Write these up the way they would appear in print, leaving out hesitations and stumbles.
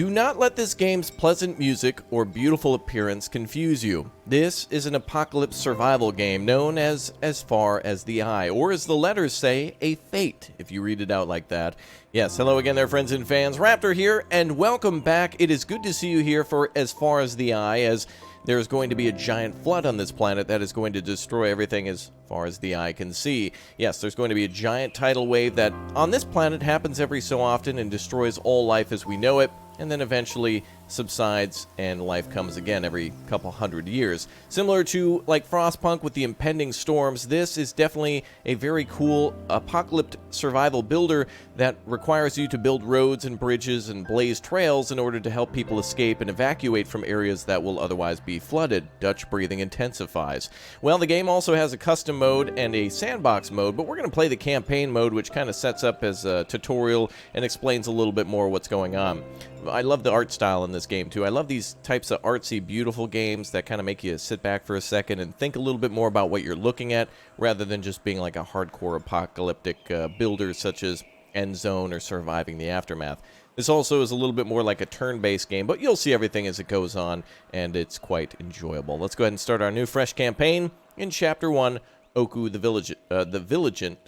Do not let this game's pleasant music or beautiful appearance confuse you. This is an apocalypse survival game known as Far as the Eye, or as the letters say, a fate, if you read it out like that. Yes, hello again there, friends and fans. Raptor here, and welcome back. It is good to see you here for As Far as the Eye, as there's going to be a giant flood on this planet that is going to destroy everything as far as the eye can see. Yes, there's going to be a giant tidal wave that on this planet happens every so often and destroys all life as we know it, and then eventually subsides and life comes again every couple hundred years. Similar to like Frostpunk with the impending storms, this is definitely a very cool apocalyptic survival builder that requires you to build roads and bridges and blaze trails in order to help people escape and evacuate from areas that will otherwise be flooded. Dutch breathing intensifies. Well, the game also has a custom mode and a sandbox mode, but we're going to play the campaign mode, which kind of sets up as a tutorial and explains a little bit more what's going on. I love the art style in this game too. I love these types of artsy, beautiful games that kind of make you sit back for a second and think a little bit more about what you're looking at, rather than just being like a hardcore apocalyptic builder such as Endzone or Surviving the Aftermath. This also is a little bit more like a turn-based game, but you'll see everything as it goes on, and it's quite enjoyable. Let's go ahead and start our new fresh campaign in Chapter 1, Oku the Vigilant.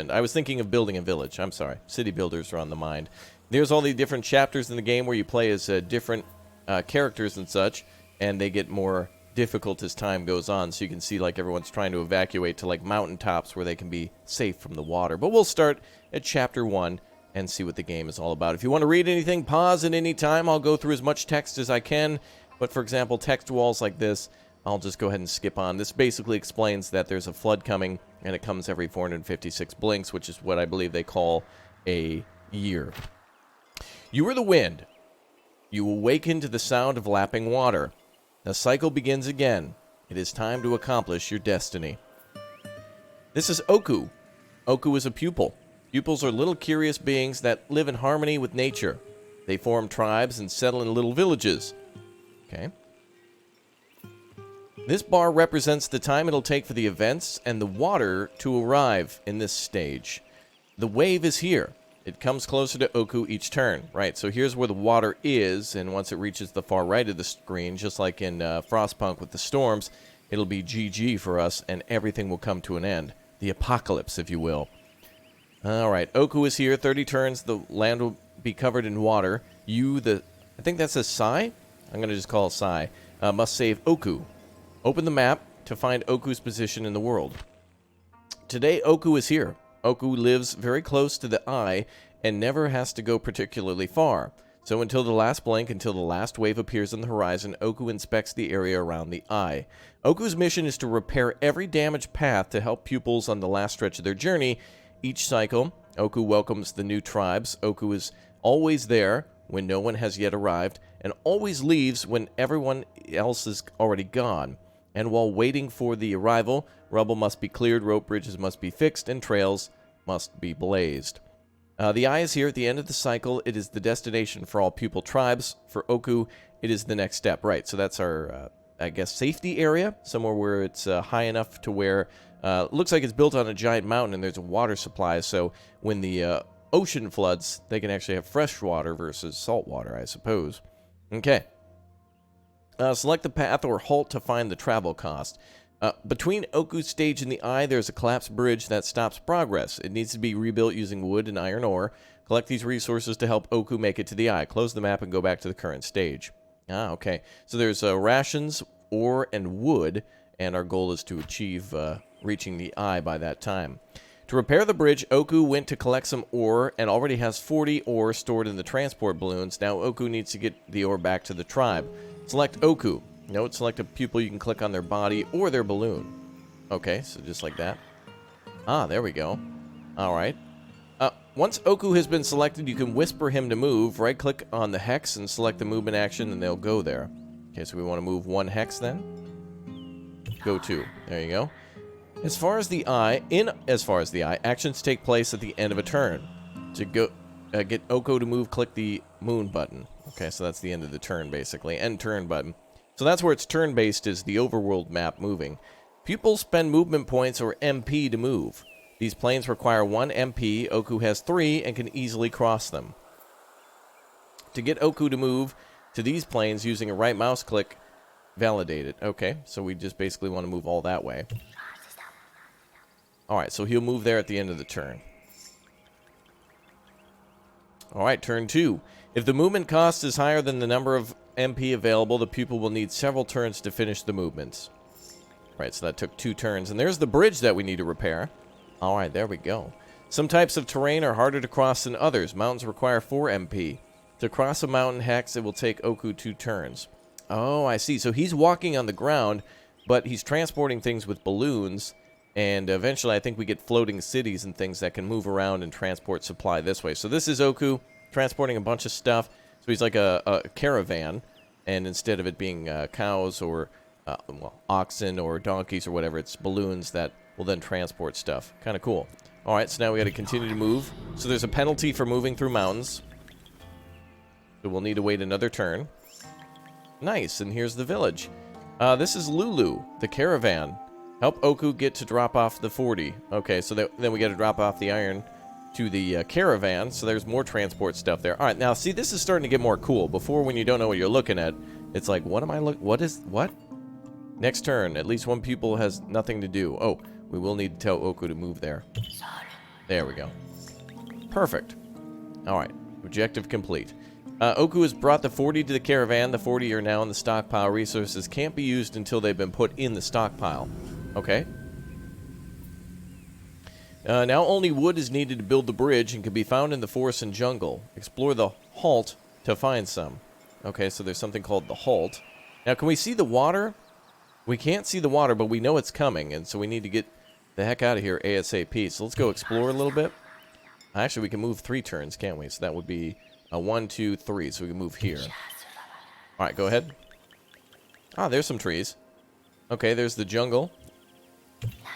I was thinking of building a village. I'm sorry. City builders are on the mind. There's all the different chapters in the game where you play as different characters and such, and they get more difficult as time goes on, so you can see like everyone's trying to evacuate to like mountaintops where they can be safe from the water. But we'll start at Chapter 1 and see what the game is all about. If you want to read anything, pause at any time. I'll go through as much text as I can, but for example, text walls like this, I'll just go ahead and skip on. This basically explains that there's a flood coming, and it comes every 456 blinks, which is what I believe they call a year. You are the wind. You awaken to the sound of lapping water. The cycle begins again. It is time to accomplish your destiny. This is Oku. Oku is a pupil. Pupils are little curious beings that live in harmony with nature. They form tribes and settle in little villages. Okay. This bar represents the time it'll take for the events and the water to arrive in this stage. The wave is here. It comes closer to Oku each turn. Right, so here's where the water is, and once it reaches the far right of the screen, just like in Frostpunk with the storms, it'll be GG for us, and everything will come to an end. The apocalypse, if you will. Alright, Oku is here. 30 turns, the land will be covered in water. I think that's a Sai? I'm going to just call it Sai. Must save Oku. Open the map to find Oku's position in the world. Today, Oku is here. Oku lives very close to the eye and never has to go particularly far. So until the last blink, until the last wave appears on the horizon, Oku inspects the area around the eye. Oku's mission is to repair every damaged path to help pupils on the last stretch of their journey. Each cycle, Oku welcomes the new tribes. Oku is always there when no one has yet arrived, and always leaves when everyone else is already gone. And while waiting for the arrival, rubble must be cleared, rope bridges must be fixed, and trails must be blazed. The eye is here at the end of the cycle. It is the destination for all pupil tribes. For Oku, it is the next step. Right, so that's our, I guess, safety area, somewhere where it's high enough to where looks like it's built on a giant mountain and there's a water supply, so when the ocean floods, they can actually have fresh water versus salt water, I suppose. Okay. Select the path or halt to find the travel cost. Between Oku's stage and the eye, there's a collapsed bridge that stops progress. It needs to be rebuilt using wood and iron ore. Collect these resources to help Oku make it to the eye. Close the map and go back to the current stage. Okay. So there's rations, ore, and wood, and our goal is to achieve reaching the eye by that time. To repair the bridge, Oku went to collect some ore and already has 40 ore stored in the transport balloons. Now Oku needs to get the ore back to the tribe. Select Oku. Note, select a pupil. You can click on their body or their balloon. Okay, so just like that. There we go. Alright. Once Oku has been selected, you can whisper him to move. Right-click on the hex and select the movement action, and they'll go there. Okay, so we want to move one hex then. Go to. There you go. As far as the eye, actions take place at the end of a turn. To go get Oku to move, click the moon button. Okay, so that's the end of the turn, basically. End turn button. So that's where it's turn-based, is the overworld map moving. Pupils spend movement points, or MP, to move. These planes require 1 MP. Oku has 3 and can easily cross them. To get Oku to move to these planes using a right mouse click, validate it. Okay, so we just basically want to move all that way. Alright, so he'll move there at the end of the turn. Alright, turn 2. If the movement cost is higher than the number of MP available, the pupil will need several turns to finish the movements. Right, so that took 2 turns. And there's the bridge that we need to repair. Alright, there we go. Some types of terrain are harder to cross than others. Mountains require 4 MP. To cross a mountain hex, it will take Oku 2 turns. Oh, I see. So he's walking on the ground, but he's transporting things with balloons. And eventually, I think we get floating cities and things that can move around and transport supply this way. So this is Oku transporting a bunch of stuff. So he's like a caravan. And instead of it being cows or well, oxen or donkeys or whatever, it's balloons that will then transport stuff. Kind of cool. All right, so now we got to continue to move. So there's a penalty for moving through mountains. So we'll need to wait another turn. Nice, and here's the village. This is Lulu, the caravan. Help Oku get to drop off the 40. Okay, so then we got to drop off the iron to the caravan. So there's more transport stuff there. All right, now see, this is starting to get more cool. Before, when you don't know what you're looking at, it's like, what am I looking? What? Next turn, at least one pupil has nothing to do. Oh, we will need to tell Oku to move there. There we go. Perfect. All right, objective complete. Oku has brought the 40 to the caravan. The 40 are now in the stockpile. Resources can't be used until they've been put in the stockpile. Okay. Now only wood is needed to build the bridge and can be found in the forest and jungle. Explore the halt to find some. Okay, so there's something called the halt. Now, can we see the water? We can't see the water, but we know it's coming, and so we need to get the heck out of here ASAP. So let's go explore a little bit. Actually, we can move 3 turns, can't we? So that would be a 1, 2, 3. So we can move here. All right, go ahead. Ah, there's some trees. Okay, there's the jungle.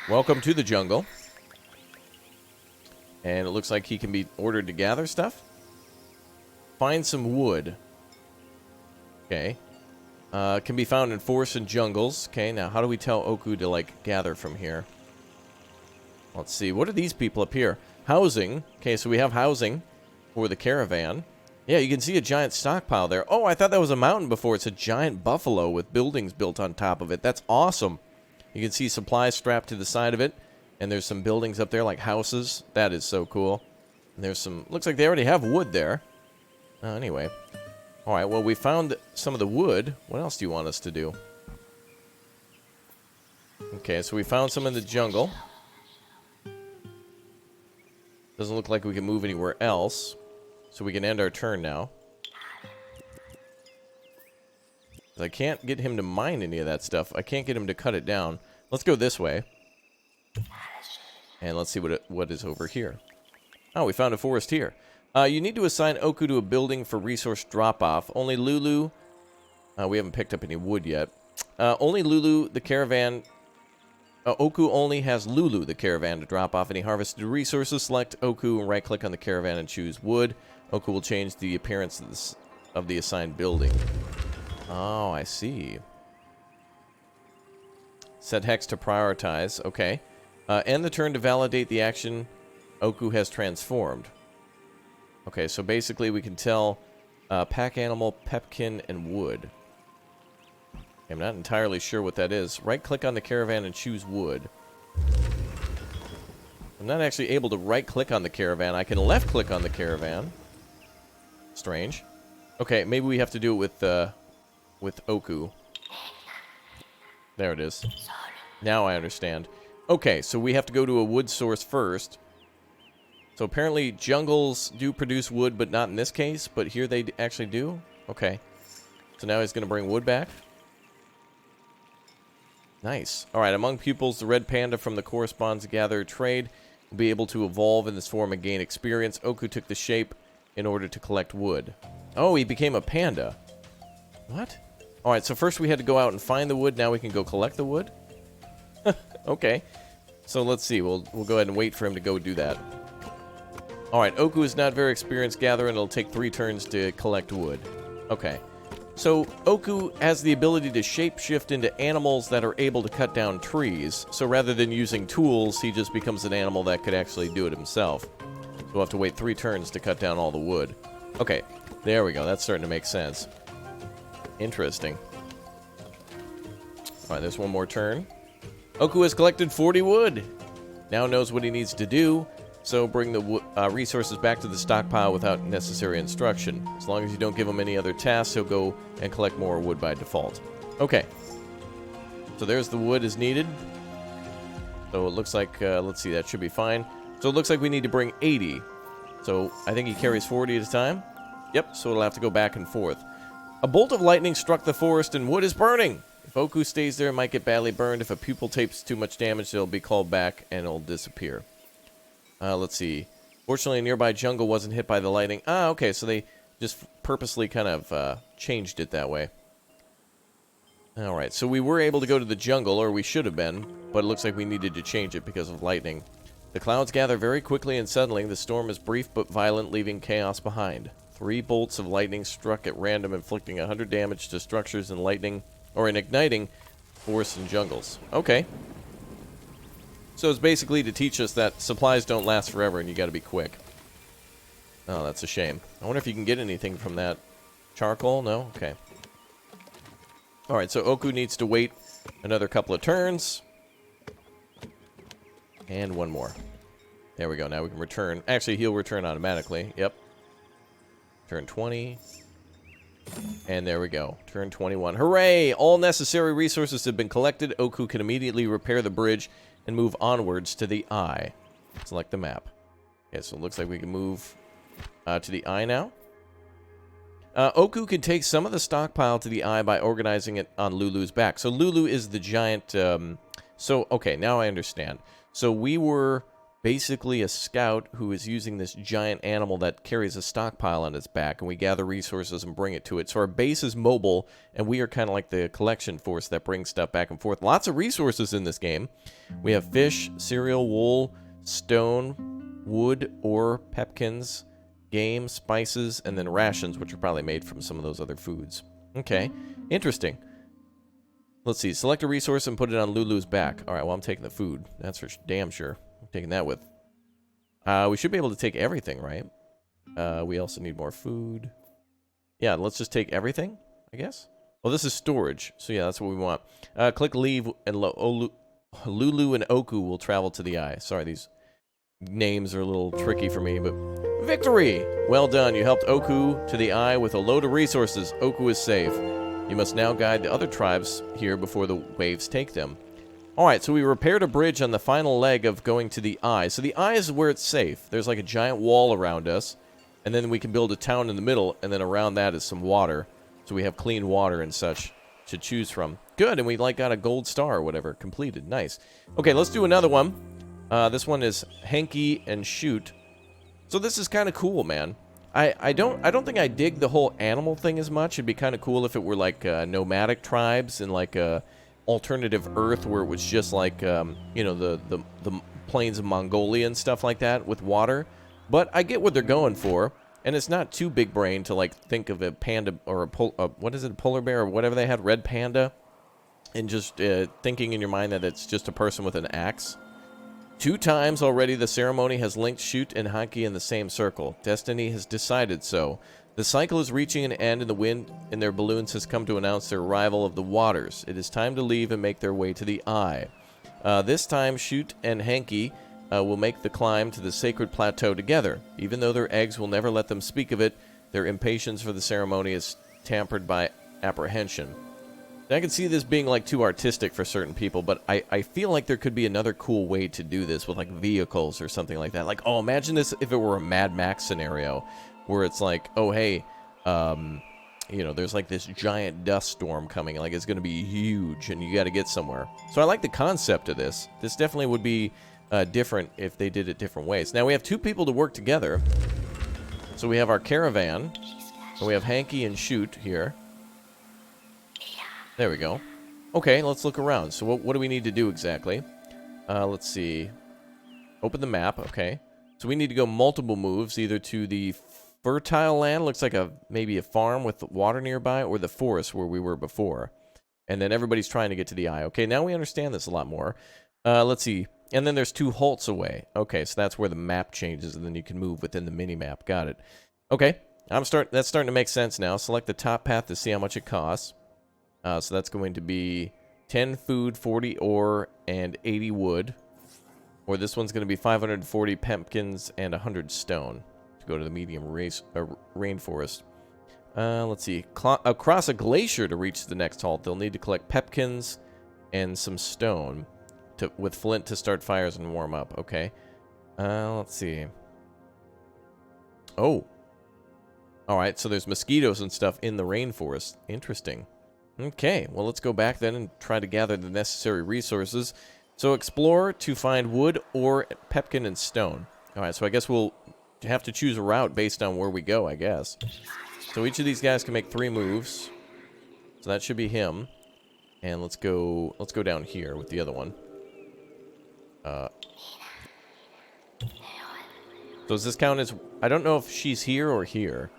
Welcome to the jungle. And it looks like he can be ordered to gather stuff. Find some wood. Okay. Can be found in forests and jungles. Okay, now how do we tell Oku to, like, gather from here? Let's see. What are these people up here? Housing. Okay, so we have housing for the caravan. Yeah, you can see a giant stockpile there. Oh, I thought that was a mountain before. It's a giant buffalo with buildings built on top of it. That's awesome. You can see supplies strapped to the side of it. And there's some buildings up there, like houses. That is so cool. And there's some... Looks like they already have wood there. Anyway. Alright, well, we found some of the wood. What else do you want us to do? Okay, so we found some in the jungle. Doesn't look like we can move anywhere else. So we can end our turn now. I can't get him to mine any of that stuff. I can't get him to cut it down. Let's go this way. And let's see what is over here. Oh, we found a forest here. You need to assign Oku to a building for resource drop-off. Only Lulu... we haven't picked up any wood yet. Only Lulu, the caravan... Oku only has Lulu, the caravan, to drop off any harvested resources. Select Oku and right-click on the caravan and choose wood. Oku will change the appearance of the assigned building. Oh, I see. Set hex to prioritize. Okay. End the turn to validate the action Oku has transformed. Okay, so basically we can tell pack animal, pepkin, and wood. I'm not entirely sure what that is. Right-click on the caravan and choose wood. I'm not actually able to right-click on the caravan. I can left-click on the caravan. Strange. Okay, maybe we have to do it with Oku. There it is. Now I understand. Okay, so we have to go to a wood source first. So apparently jungles do produce wood, but not in this case. But here they actually do? Okay. So now he's going to bring wood back. Nice. Alright, among pupils, the red panda from the corresponds gather trade will be able to evolve in this form and gain experience. Oku took the shape in order to collect wood. Oh, he became a panda. What? Alright, so first we had to go out and find the wood. Now we can go collect the wood? Okay. So let's see. We'll go ahead and wait for him to go do that. Alright, Oku is not very experienced gatherer, and it'll take 3 turns to collect wood. Okay. So, Oku has the ability to shapeshift into animals that are able to cut down trees. So rather than using tools, he just becomes an animal that could actually do it himself. So we'll have to wait 3 turns to cut down all the wood. Okay, There we go. That's starting to make sense. Interesting. All right, there's one more turn. Oku has collected 40 wood. Now knows what he needs to do, so bring the resources back to the stockpile without necessary instruction. As long as you don't give him any other tasks, he'll go and collect more wood by default. Okay. So there's the wood is needed. So it looks like, let's see, that should be fine. So it looks like we need to bring 80. So I think he carries 40 at a time. Yep, so it'll have to go back and forth. A bolt of lightning struck the forest and wood is burning. If Oku stays there, it might get badly burned. If a pupil takes too much damage, it'll be called back and it'll disappear. Let's see. Fortunately, a nearby jungle wasn't hit by the lightning. Ah, okay, so they just purposely kind of changed it that way. Alright, so we were able to go to the jungle, or we should have been, but it looks like we needed to change it because of lightning. The clouds gather very quickly and suddenly. The storm is brief but violent, leaving chaos behind. 3 bolts of lightning struck at random, inflicting 100 damage to structures in lightning, or in igniting forests and jungles. Okay. So it's basically to teach us that supplies don't last forever and you gotta be quick. Oh, that's a shame. I wonder if you can get anything from that. Charcoal? No? Okay. Alright, so Oku needs to wait another couple of turns. And one more. There we go. Now we can return. Actually, he'll return automatically. Yep. Turn 20. And there we go. Turn 21. Hooray! All necessary resources have been collected. Oku can immediately repair the bridge and move onwards to the eye. Select the map. Okay, so it looks like we can move to the eye now. Oku can take some of the stockpile to the eye by organizing it on Lulu's back. So Lulu is the giant... okay, now I understand. So we were basically a scout who is using this giant animal that carries a stockpile on its back, and we gather resources and bring it to it. So our base is mobile, and we are kind of like the collection force that brings stuff back and forth. Lots of resources in this game. We have fish, cereal, wool, stone, wood, ore, pepkins, game, spices, and then rations, which are probably made from some of those other foods. Okay, interesting. Let's see, select a resource and put it on Lulu's back. Alright, well, I'm taking the food. That's for damn sure. I'm taking that with. We should be able to take everything, right? We also need more food. Yeah, let's just take everything, I guess. Well, this is storage, so yeah, that's what we want. Click leave, and Lulu and Oku will travel to the eye. Sorry, these names are a little tricky for me, but... Victory! Well done, you helped Oku to the eye with a load of resources. Oku is safe. You must now guide the other tribes here before the waves take them. Alright, so we repaired a bridge on the final leg of going to the eye. So the eye is where it's safe. There's like a giant wall around us, and then we can build a town in the middle, and then around that is some water. So we have clean water and such to choose from. Good, and we like got a gold star or whatever. Completed. Nice. Okay, let's do another one. This one is Hanky and Shoot. So this is kind of cool, man. I don't think I dig the whole animal thing as much. It'd be kind of cool if it were like nomadic tribes in like a alternative Earth where it was just like you know, the plains of Mongolia and stuff like that with water. But I get what they're going for, and it's not too big brain to like think of a panda or what is it, a polar bear or whatever they had, red panda, and just thinking in your mind that it's just a person with an axe. 2 times already the ceremony has linked Shoot and Hanky in the same circle. Destiny has decided so. The cycle is reaching an end, and the wind in their balloons has come to announce their arrival of the waters. It is time to leave and make their way to the eye. This time, Shoot and Hanky will make the climb to the sacred plateau together. Even though their eggs will never let them speak of it, their impatience for the ceremony is tempered by apprehension. I can see this being like too artistic for certain people, but I feel like there could be another cool way to do this with like vehicles or something like that. Like, oh, imagine this if it were a Mad Max scenario where it's like, oh, hey, you know, there's like this giant dust storm coming, like it's going to be huge and you got to get somewhere. So I like the concept of this. This definitely would be different if they did it different ways. Now we have 2 people to work together. So we have our caravan, and we have Hanky and Shoot here. There we go. Okay, let's look around. So what do we need to do exactly? Let's see. Open the map. Okay. So we need to go multiple moves, either to the fertile land, looks like maybe a farm with water nearby, or the forest where we were before. And then everybody's trying to get to the eye. Okay, now we understand this a lot more. Let's see. And then there's 2 halts away. Okay, so that's where the map changes, and then you can move within the mini-map. Got it. Okay. That's starting to make sense now. Select the top path to see how much it costs. So that's going to be 10 food, 40 ore, and 80 wood. Or this one's going to be 540 pumpkins and 100 stone to go to the medium rainforest. Let's see. Across a glacier to reach the next halt, they'll need to collect pepkins and some stone with flint to start fires and warm up. Okay. Let's see. Oh. Alright, so there's mosquitoes and stuff in the rainforest. Interesting. Okay, well, let's go back then and try to gather the necessary resources. So explore to find wood, ore, pepkin, and stone. Alright, so I guess we'll have to choose a route based on where we go, I guess. So each of these guys can make 3 moves. So that should be him. And let's go down here with the other one. So does this count as... I don't know if she's here or here.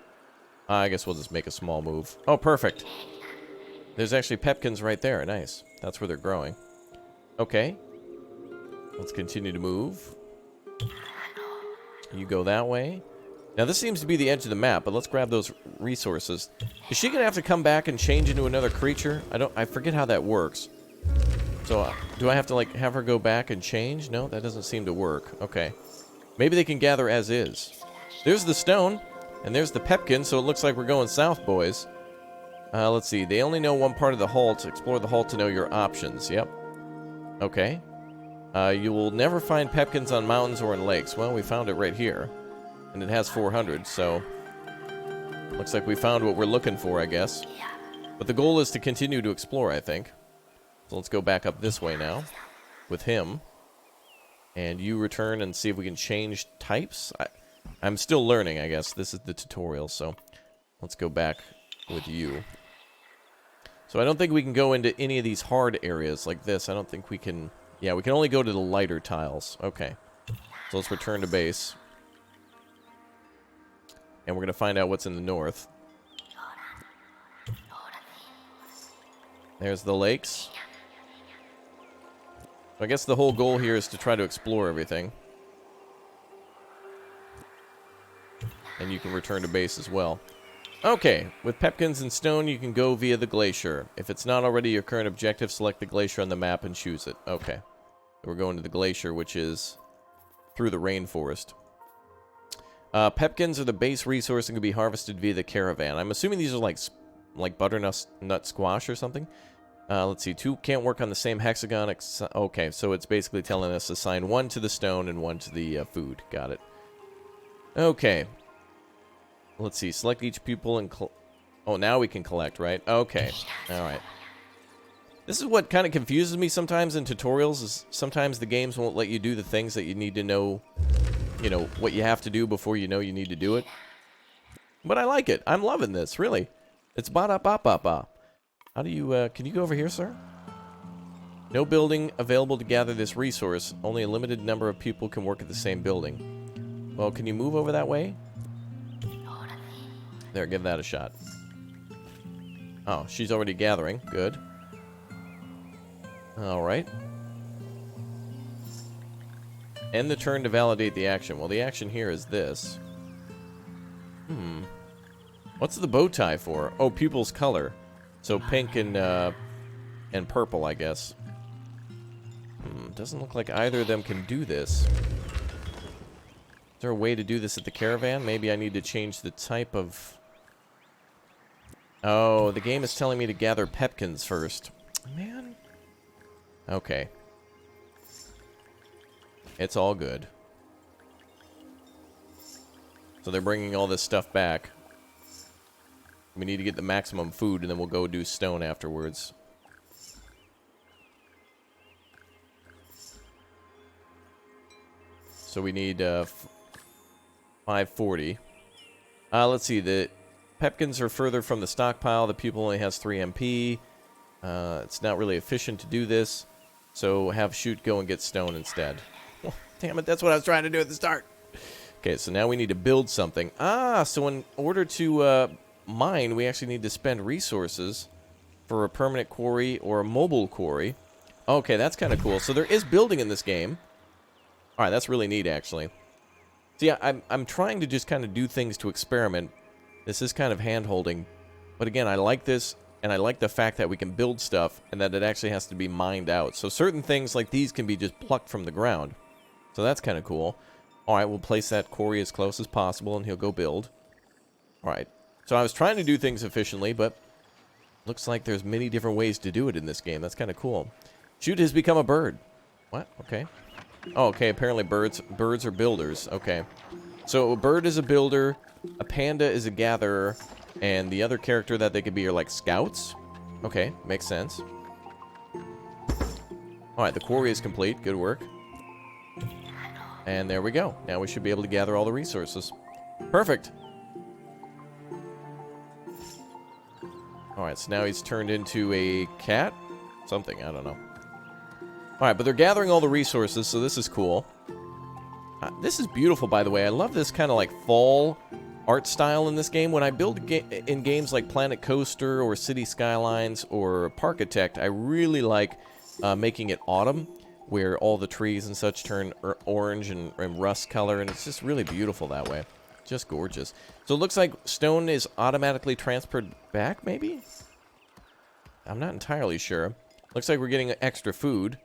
I guess we'll just make a small move. Oh, perfect. There's actually pepkins right there. Nice. That's where they're growing. Okay. Let's continue to move. You go that way. Now, this seems to be the edge of the map, but let's grab those resources. Is she going to have to come back and change into another creature? I forget how that works. So, do I have to, like, have her go back and change? No, that doesn't seem to work. Okay. Maybe they can gather as is. There's the stone, and there's the pepkin, so it looks like we're going south, boys. Let's see. They only know one part of the halt. Explore the halt to know your options. Yep. Okay. You will never find pepkins on mountains or in lakes. Well, we found it right here. And it has 400, so... looks like we found what we're looking for, I guess. But the goal is to continue to explore, I think. So let's go back up this way now. With him. And you return and see if we can change types. I'm still learning, I guess. This is the tutorial, so... let's go back with you. So I don't think we can go into any of these hard areas like this. I don't think we can... yeah, we can only go to the lighter tiles. Okay. So let's return to base. And we're going to find out what's in the north. There's the lakes. So I guess the whole goal here is to try to explore everything. And you can return to base as well. Okay, with pepkins and stone, you can go via the glacier. If it's not already your current objective, select the glacier on the map and choose it. Okay. We're going to the glacier, which is through the rainforest. Pepkins are the base resource and can be harvested via the caravan. I'm assuming these are like butternut squash or something. Let's see. 2 can't work on the same hexagon. Okay, so it's basically telling us to assign 1 to the stone and 1 to the food. Got it. Okay. Let's see. Select each pupil and... oh, now we can collect, right? Okay. Alright. This is what kind of confuses me sometimes in tutorials, is sometimes the games won't let you do the things that you need to know, you know, what you have to do before you know you need to do it. But I like it. I'm loving this, really. It's ba-da-ba-ba-ba. How do you, can you go over here, sir? No building available to gather this resource. Only a limited number of people can work at the same building. Well, can you move over that way? There, give that a shot. Oh, she's already gathering. Good. Alright. End the turn to validate the action. Well, the action here is this. What's the bow tie for? Oh, pupil's color. So pink and purple, I guess. Doesn't look like either of them can do this. Is there a way to do this at the caravan? Maybe I need to change the type of... oh, the game is telling me to gather pepkins first. Man. Okay. It's all good. So they're bringing all this stuff back. We need to get the maximum food, and then we'll go do stone afterwards. So we need 540. Let's see. The pepkins are further from the stockpile. The pupil only has 3 MP. It's not really efficient to do this. So have shoot go and get stone instead. Oh, damn it, that's what I was trying to do at the start. Okay, so now we need to build something. So in order to mine, we actually need to spend resources for a permanent quarry or a mobile quarry. Okay, that's kind of cool. So there is building in this game. Alright, that's really neat, actually. So yeah, I'm trying to just kind of do things to experiment. This is kind of hand-holding. But again, I like this, and I like the fact that we can build stuff, and that it actually has to be mined out. So certain things like these can be just plucked from the ground. So that's kind of cool. Alright, we'll place that quarry as close as possible, and he'll go build. Alright. So I was trying to do things efficiently, but looks like there's many different ways to do it in this game. That's kind of cool. Shoot has become a bird. What? Okay. Oh, okay, apparently birds are builders. Okay. So a bird is a builder, a panda is a gatherer, and the other character that they could be are like scouts. Okay, makes sense. Alright, the quarry is complete. Good work. And there we go. Now we should be able to gather all the resources. Perfect. Alright, so now he's turned into a cat? Something, I don't know. Alright, but they're gathering all the resources, so this is cool. This is beautiful, by the way. I love this kind of like fall art style in this game. When I build in games like Planet Coaster or City Skylines or Parkitect, I really like making it autumn, where all the trees and such turn orange and rust color, and it's just really beautiful that way. Just gorgeous. So it looks like stone is automatically transferred back, maybe? I'm not entirely sure. Looks like we're getting extra food.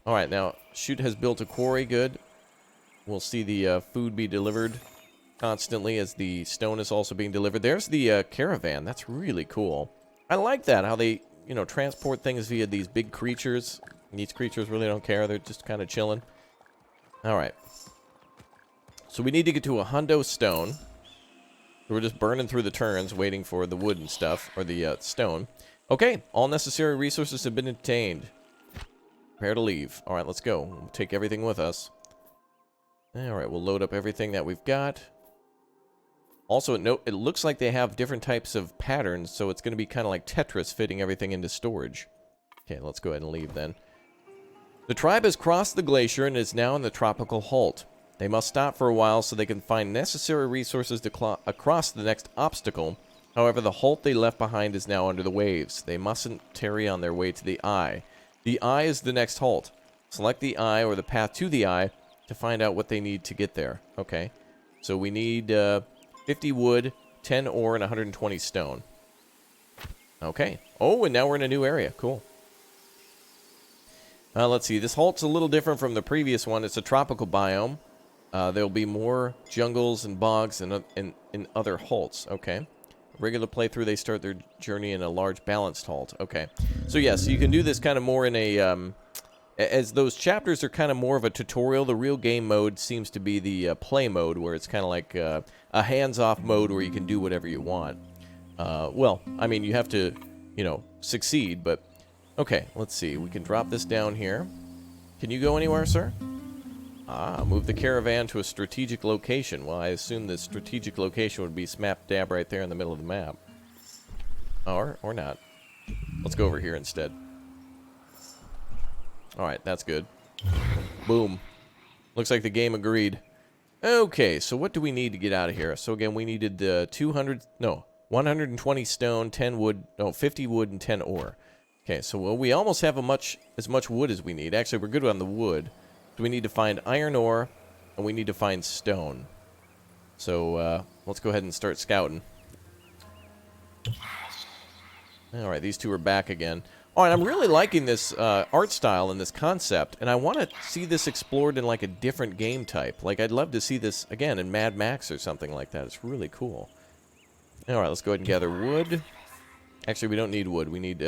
Alright, now, Shoot has built a quarry, good. We'll see the food be delivered constantly as the stone is also being delivered. There's the caravan. That's really cool. I like that, how they, you know, transport things via these big creatures. And these creatures really don't care. They're just kind of chilling. Alright. So we need to get to a hundo stone. We're just burning through the turns, waiting for the wood and stuff, or the stone. Okay, all necessary resources have been obtained. Prepare to leave. Alright, let's go. We'll take everything with us. Alright, we'll load up everything that we've got. Also, it looks like they have different types of patterns, so it's going to be kind of like Tetris fitting everything into storage. Okay, let's go ahead and leave then. The tribe has crossed the glacier and is now in the Tropical Halt. They must stop for a while so they can find necessary resources to across the next obstacle. However, the halt they left behind is now under the waves. They mustn't tarry on their way to the eye. The eye is the next halt. Select the eye or the path to the eye to find out what they need to get there. Okay. So we need 50 wood, 10 ore, and 120 stone. Okay. Oh, and now we're in a new area. Cool. Let's see. This halt's a little different from the previous one. It's a tropical biome. There'll be more jungles and bogs and in other halts. Okay. Regular playthrough, they start their journey in a large balanced halt. Okay. So, yes, you can do this kind of more in a... as those chapters are kind of more of a tutorial, the real game mode seems to be the play mode, where it's kind of like a hands-off mode where you can do whatever you want. Well, I mean, you have to, you know, succeed, but... Okay, let's see. We can drop this down here. Can you go anywhere, sir? Ah, move the caravan to a strategic location. Well, I assume the strategic location would be smack dab right there in the middle of the map. Or not. Let's go over here instead. Alright, that's good. Boom. Looks like the game agreed. Okay, so what do we need to get out of here? So again, we needed 120 stone, 10 wood, no, 50 wood and 10 ore. Okay, so well, we almost have as much wood as we need. Actually, we're good on the wood. So we need to find iron ore, and we need to find stone. So, let's go ahead and start scouting. Alright, these two are back again. Alright, I'm really liking this art style and this concept, and I want to see this explored in like a different game type. Like, I'd love to see this, again, in Mad Max or something like that. It's really cool. Alright, let's go ahead and gather wood. Actually, we don't need wood. We need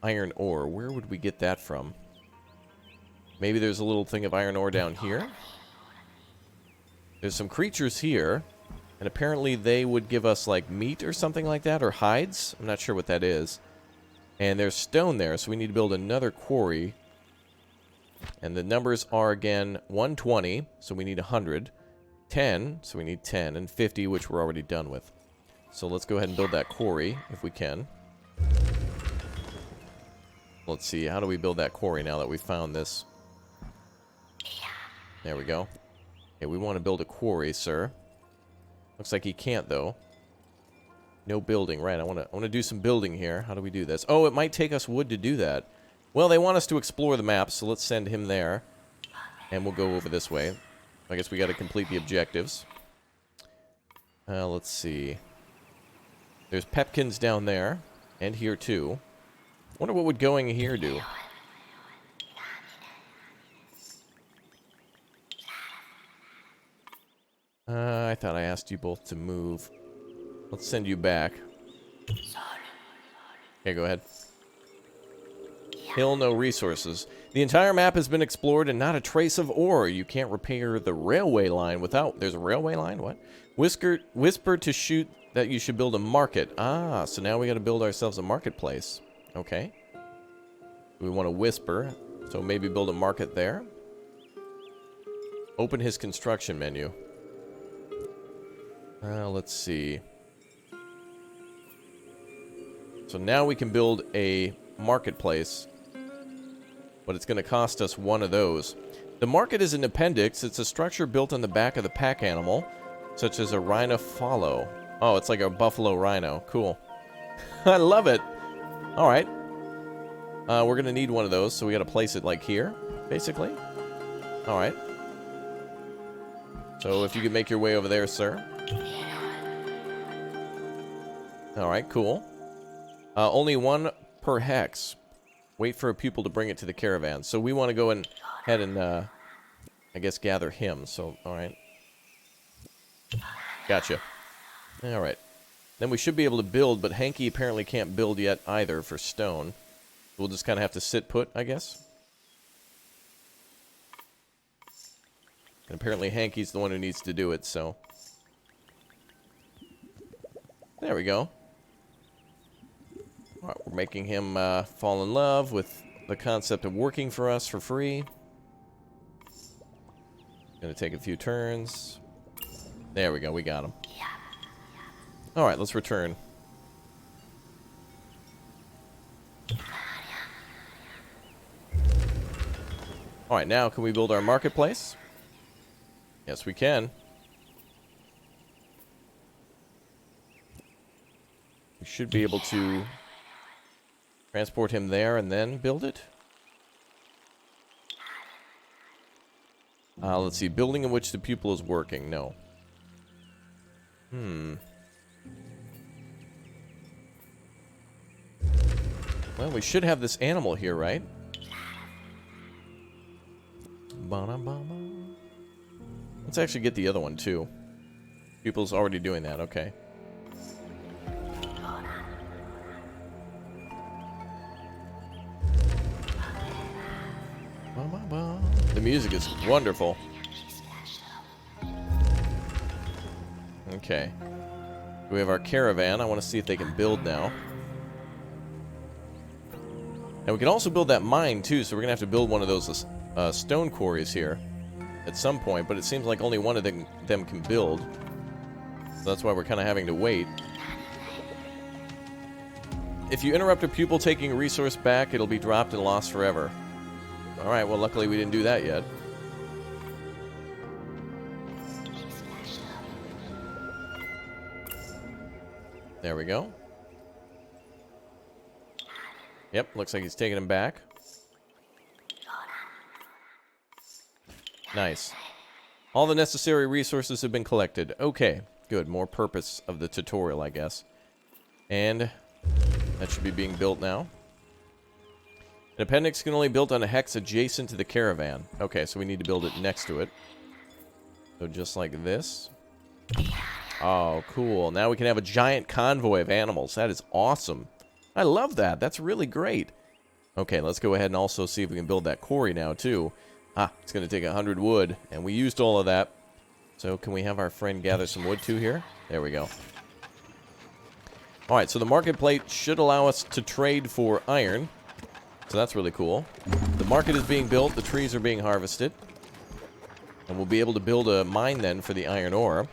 iron ore. Where would we get that from? Maybe there's a little thing of iron ore down here. There's some creatures here. And apparently they would give us like meat or something like that. Or hides. I'm not sure what that is. And there's stone there. So we need to build another quarry. And the numbers are again 120. So we need 100. 10. So we need 10. And 50, which we're already done with. So let's go ahead and build that quarry if we can. Let's see. How do we build that quarry now that we found this? There we go. Okay, we want to build a quarry, sir. Looks like he can't, though. No building. Right, I want to do some building here. How do we do this? Oh, it might take us wood to do that. Well, they want us to explore the map, so let's send him there. And we'll go over this way. I guess we got to complete the objectives. Let's see. There's pepkins down there. And here, too. Wonder what would going here do? I thought I asked you both to move. Let's send you back. Okay, go ahead. Hill, no resources. The entire map has been explored and not a trace of ore. You can't repair the railway line without... There's a railway line? What? Whisper to shoot that you should build a market. Ah, so now we got to build ourselves a marketplace. Okay. We want to whisper, so maybe build a market there. Open his construction menu. Let's see. So now we can build a marketplace, but it's going to cost us one of those. The market is an appendix. It's a structure built on the back of the pack animal, such as a rhinophalo. Oh, it's like a buffalo rhino. Cool. I love it. All right. We're going to need one of those, so we got to place it like here, basically. All right. So if you could make your way over there, sir. All right, cool. Only one per hex. Wait for a pupil to bring it to the caravan. So we want to go ahead and, I guess, gather him. So, all right. Gotcha. All right. Then we should be able to build, but Hanky apparently can't build yet either for stone. We'll just kind of have to sit put, I guess. And apparently Hanky's the one who needs to do it, so... There we go. Alright, we're making him fall in love with the concept of working for us for free. Gonna take a few turns. There we go, we got him. Alright, let's return. Alright, now can we build our marketplace? Yes, we can. We should be able to transport him there and then build it. Let's see. Building in which the pupil is working. No. Well, we should have this animal here, right? Let's actually get the other one, too. Pupil's already doing that. Okay. The music is wonderful. Okay. We have our caravan. I want to see if they can build now. And we can also build that mine, too, so we're going to have to build one of those stone quarries here at some point, but it seems like only one of them can build. So that's why we're kind of having to wait. If you interrupt a pupil taking a resource back, it'll be dropped and lost forever. Alright, well, luckily we didn't do that yet. There we go. Yep, looks like he's taking him back. Nice. All the necessary resources have been collected. Okay, good. More purpose of the tutorial, I guess. And that should be being built now. An appendix can only be built on a hex adjacent to the caravan. Okay, so we need to build it next to it. So just like this. Oh, cool. Now we can have a giant convoy of animals. That is awesome. I love that. That's really great. Okay, let's go ahead and also see if we can build that quarry now, too. Ah, it's going to take 100 wood, and we used all of that. So can we have our friend gather some wood, too, here? There we go. Alright, so the market plate should allow us to trade for iron. So that's really cool. The market is being built. The trees are being harvested. And we'll be able to build a mine then for the iron ore.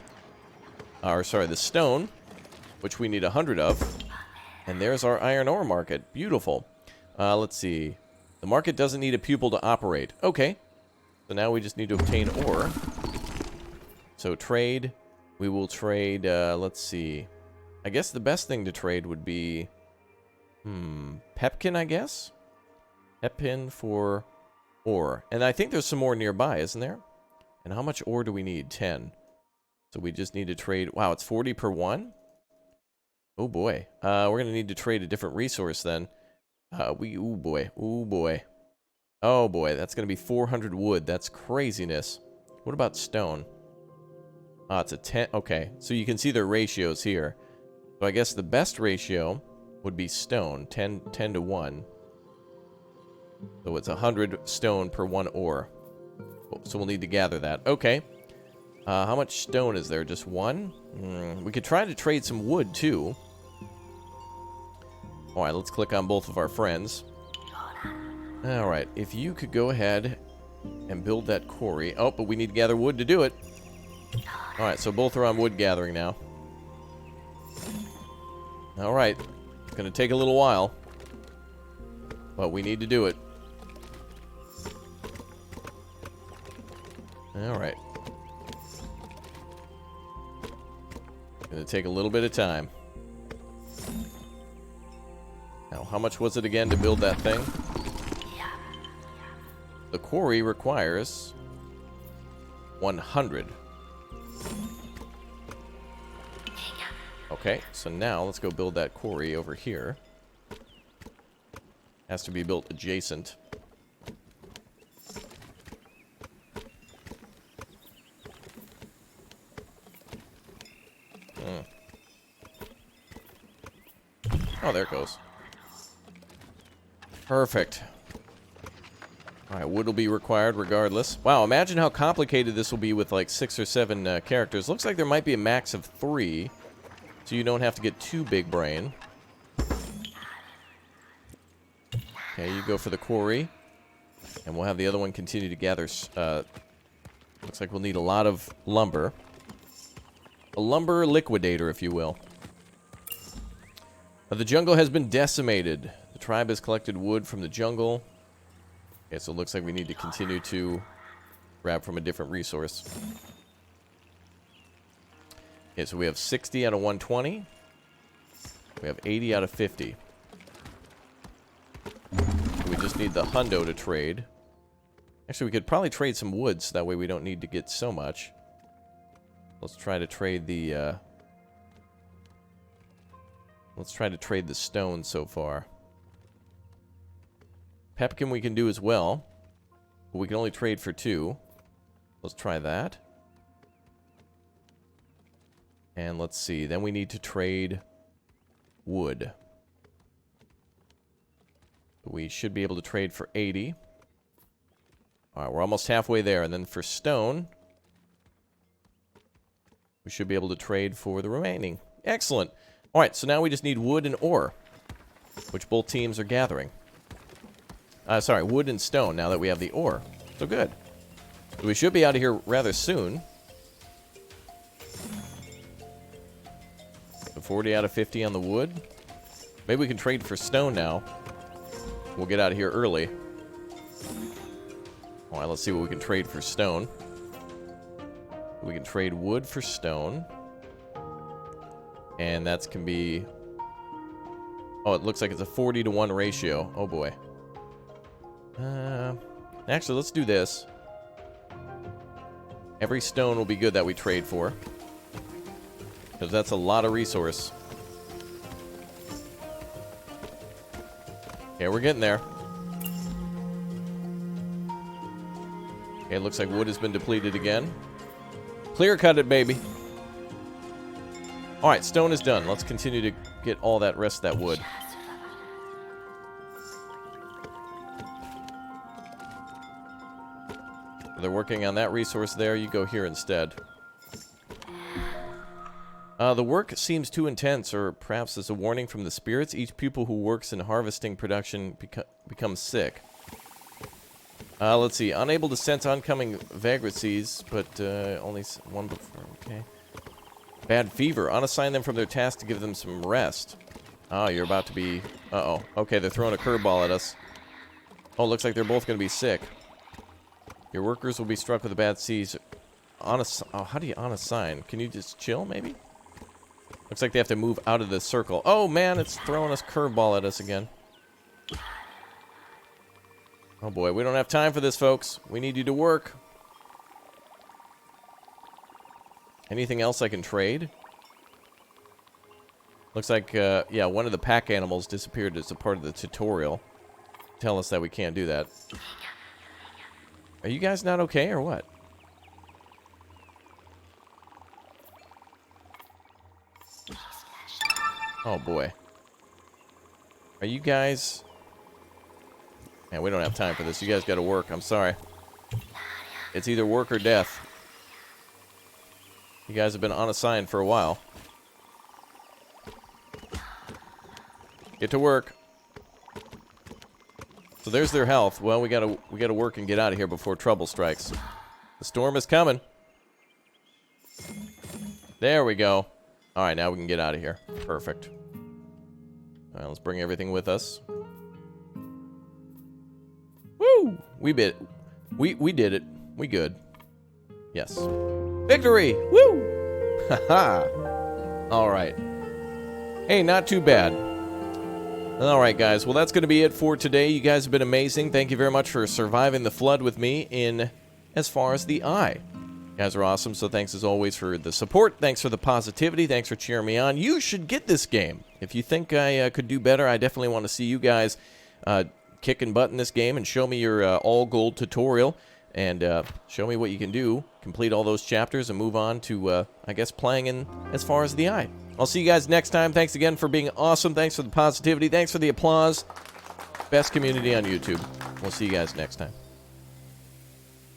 Or, sorry, the stone, which we need 100 of. And there's our iron ore market. Beautiful. Let's see. The market doesn't need a pupil to operate. Okay. So now we just need to obtain ore. So trade. We will trade, let's see. I guess the best thing to trade would be... Pepkin, I guess? Pepkin for ore. And I think there's some more nearby, isn't there? And how much ore do we need? 10. So we just need to trade... Wow, it's 40 per one? Oh boy. We're going to need to trade a different resource then. Ooh boy. Ooh boy. Oh boy, that's going to be 400 wood. That's craziness. What about stone? It's a 10. Okay, so you can see their ratios here. So I guess the best ratio would be stone, 10 to 1. So it's 100 stone per 1 ore. So we'll need to gather that. Okay. How much stone is there? Just 1? We could try to trade some wood, too. Alright, let's click on both of our friends. Alright, if you could go ahead and build that quarry. Oh, but we need to gather wood to do it. Alright, so both are on wood gathering now. Alright, it's going to take a little while. But we need to do it. Alright. Going to take a little bit of time. Now, how much was it again to build that thing? The quarry requires 100. Okay, so now let's go build that quarry over here. Has to be built adjacent. Oh, there it goes. Perfect. Alright, wood will be required regardless. Wow, imagine how complicated this will be with like 6 or 7 characters. Looks like there might be a max of 3. So you don't have to get too big brain. Okay, you go for the quarry. And we'll have the other one continue to gather. Looks like we'll need a lot of lumber. A lumber liquidator, if you will. The jungle has been decimated. The tribe has collected wood from the jungle. Okay, so it looks like we need to continue to grab from a different resource. Okay, so we have 60 out of 120. We have 80 out of 50. We just need the hundo to trade. Actually, we could probably trade some wood, so that way we don't need to get so much. Let's try to trade the, stone so far. Pepkin we can do as well. But we can only trade for 2. Let's try that. And let's see. Then we need to trade wood. We should be able to trade for 80. Alright, we're almost halfway there. And then for stone, we should be able to trade for the remaining. Excellent. Alright, so now we just need wood and ore, which both teams are gathering. Sorry, wood and stone, now that we have the ore. So good. So we should be out of here rather soon. So 40 out of 50 on the wood. Maybe we can trade for stone now. We'll get out of here early. Alright, let's see what we can trade for stone. We can trade wood for stone. And that can be... Oh, it looks like it's a 40 to 1 ratio. Oh boy. Actually, let's do this. Every stone will be good that we trade for. Because that's a lot of resource. Okay, we're getting there. Okay, it looks like wood has been depleted again. Clear cut it, baby. Alright, stone is done. Let's continue to get all that rest of that wood. They're working on that resource there. You go here instead. The work seems too intense, or perhaps as a warning from the spirits. Each pupil who works in harvesting production becomes sick. Let's see. Unable to sense oncoming vagrancies, but only one before. Okay. Bad fever. Unassign them from their task to give them some rest. Oh, you're about to be... Uh-oh. Okay, they're throwing a curveball at us. Oh, looks like they're both going to be sick. Your workers will be struck with a bad seas. Oh, how do you unassign? Can you just chill, maybe? Looks like they have to move out of the circle. Oh, man, it's throwing us curveball at us again. Oh, boy, we don't have time for this, folks. We need you to work. Anything else I can trade? Looks like, yeah, one of the pack animals disappeared as a part of the tutorial. Tell us that we can't do that. Are you guys not okay, or what? Oh, boy. Are you guys... Man, we don't have time for this. You guys gotta work. I'm sorry. It's either work or death. You guys have been unassigned for a while. Get to work. So there's their health. Well, we gotta work and get out of here before trouble strikes. The storm is coming. There we go. All right, now we can get out of here. Perfect. All right, let's bring everything with us. Woo! We did it. We good. Yes. Victory! Woo! Haha! All right. Hey, not too bad. All right, guys. Well, that's going to be it for today. You guys have been amazing. Thank you very much for surviving the flood with me in As Far as the Eye. You guys are awesome, so thanks as always for the support. Thanks for the positivity. Thanks for cheering me on. You should get this game. If you think I could do better, I definitely want to see you guys kicking butt in this game and show me your all-gold tutorial and show me what you can do. Complete all those chapters and move on to, I guess, playing in As Far as the Eye. I'll see you guys next time. Thanks again for being awesome. Thanks for the positivity. Thanks for the applause. Best community on YouTube. We'll see you guys next time.